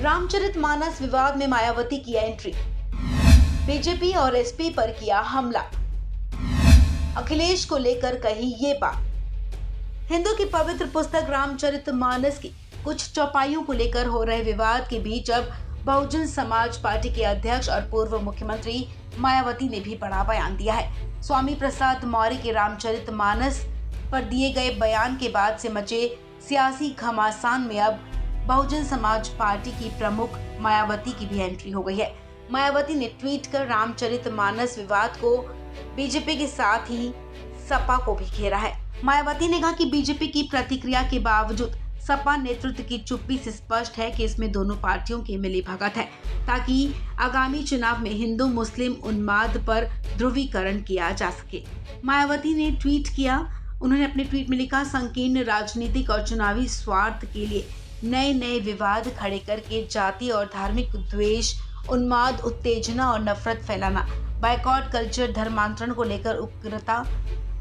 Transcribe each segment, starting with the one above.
रामचरितमानस विवाद में मायावती की एंट्री, बीजेपी और एसपी पर किया हमला, अखिलेश को लेकर कही ये बात। हिंदू की पवित्र पुस्तक रामचरितमानस की कुछ चौपाइयों को लेकर हो रहे विवाद के बीच अब बहुजन समाज पार्टी के अध्यक्ष और पूर्व मुख्यमंत्री मायावती ने भी बड़ा बयान दिया है। स्वामी प्रसाद मौर्य के रामचरितमानस पर दिए गए बयान के बाद से मचे सियासी घमासान में अब बहुजन समाज पार्टी की प्रमुख मायावती की भी एंट्री हो गई है। मायावती ने ट्वीट कर रामचरितमानस विवाद को बीजेपी के साथ ही सपा को भी घेरा है। मायावती ने कहा कि बीजेपी की प्रतिक्रिया के बावजूद सपा नेतृत्व की चुप्पी से स्पष्ट है कि इसमें दोनों पार्टियों की मिलीभगत है ताकि आगामी चुनाव में हिंदू मुस्लिम उन्माद पर ध्रुवीकरण किया जा सके। मायावती ने ट्वीट किया। उन्होंने अपने ट्वीट में लिखा, संकीर्ण राजनीतिक और चुनावी स्वार्थ के लिए नए नए विवाद खड़े करके जाति और धार्मिक द्वेष, उन्माद, उत्तेजना और नफरत फैलाना, बायकॉट कल्चर, धर्मांतरण को लेकर उग्रता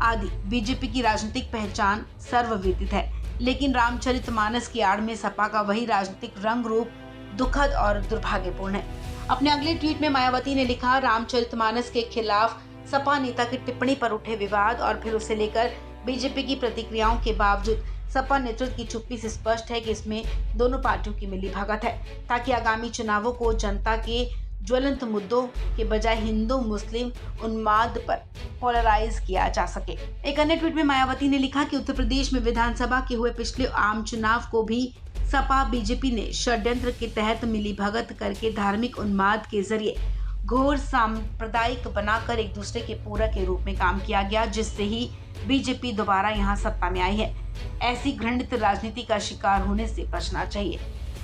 आदि बीजेपी की राजनीतिक पहचान सर्वविदित है। लेकिन रामचरितमानस की आड़ में सपा का वही राजनीतिक रंग रूप दुखद और दुर्भाग्यपूर्ण है। अपने अगले ट्वीट में मायावती ने लिखा, रामचरितमानस के खिलाफ सपा नेता की टिप्पणी पर उठे विवाद और फिर उसे लेकर बीजेपी की प्रतिक्रियाओं के बावजूद सपा नेतृत्व की चुप्पी से स्पष्ट है कि इसमें दोनों पार्टियों की मिलीभगत है ताकि आगामी चुनावों को जनता के ज्वलंत मुद्दों के बजाय हिंदू मुस्लिम उन्माद पर पोलराइज किया जा सके। एक अन्य ट्वीट में मायावती ने लिखा कि उत्तर प्रदेश में विधानसभा के हुए पिछले आम चुनाव को भी सपा बीजेपी ने षड्यंत्र के तहत मिलीभगत करके धार्मिक उन्माद के जरिए घोर सांप्रदायिक बनाकर एक दूसरे के पूरक के रूप में काम किया गया, जिससे ही बीजेपी दोबारा यहाँ सत्ता में आई है। ऐसी घृणित राजनीति का शिकार होने से बचना चाहिए।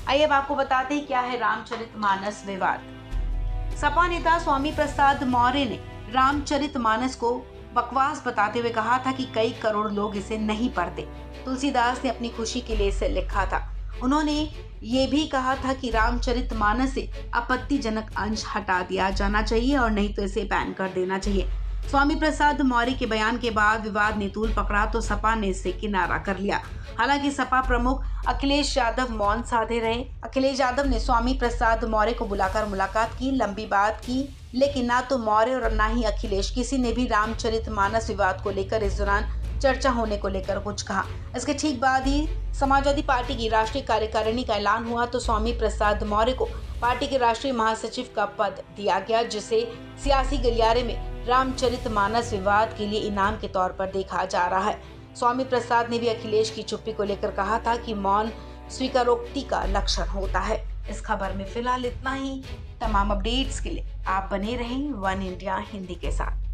आइए अब आपको बताते हैं क्या है रामचरितमानस विवाद। सपा नेता स्वामी प्रसाद मौर्य ने रामचरितमानस को बकवास बताते हुए कहा था कि कई करोड़ लोग इसे नहीं पढ़ते। तुलसीदास ने अपनी खुशी के लिए इसे लिखा था। उन्होंने ये भी कहा था कि रामचरितमानस से आपत्तिजनक अंश हटा दिया जाना चाहिए और नहीं तो इसे बैन कर देना चाहिए। स्वामी प्रसाद मौर्य के बयान के बाद विवाद ने तूल पकड़ा तो सपा ने इससे किनारा कर लिया। हालांकि सपा प्रमुख अखिलेश यादव मौन साधे रहे। अखिलेश यादव ने स्वामी प्रसाद मौर्य को बुलाकर मुलाकात की, लंबी बात की, लेकिन ना तो मौर्य और ना ही अखिलेश किसी ने भी रामचरितमानस विवाद को लेकर इस दौरान चर्चा होने को लेकर कुछ कहा। इसके ठीक बाद ही समाजवादी पार्टी की राष्ट्रीय कार्यकारिणी का ऐलान हुआ तो स्वामी प्रसाद मौर्य को पार्टी के राष्ट्रीय महासचिव का पद दिया गया, जिसे सियासी गलियारे में रामचरितमानस विवाद के लिए इनाम के तौर पर देखा जा रहा है। स्वामी प्रसाद ने भी अखिलेश की चुप्पी को लेकर कहा था कि मौन स्वीकारोक्ति का लक्षण होता है। इस खबर में फिलहाल इतना ही। तमाम अपडेट्स के लिए आप बने रहें वन इंडिया हिंदी के साथ।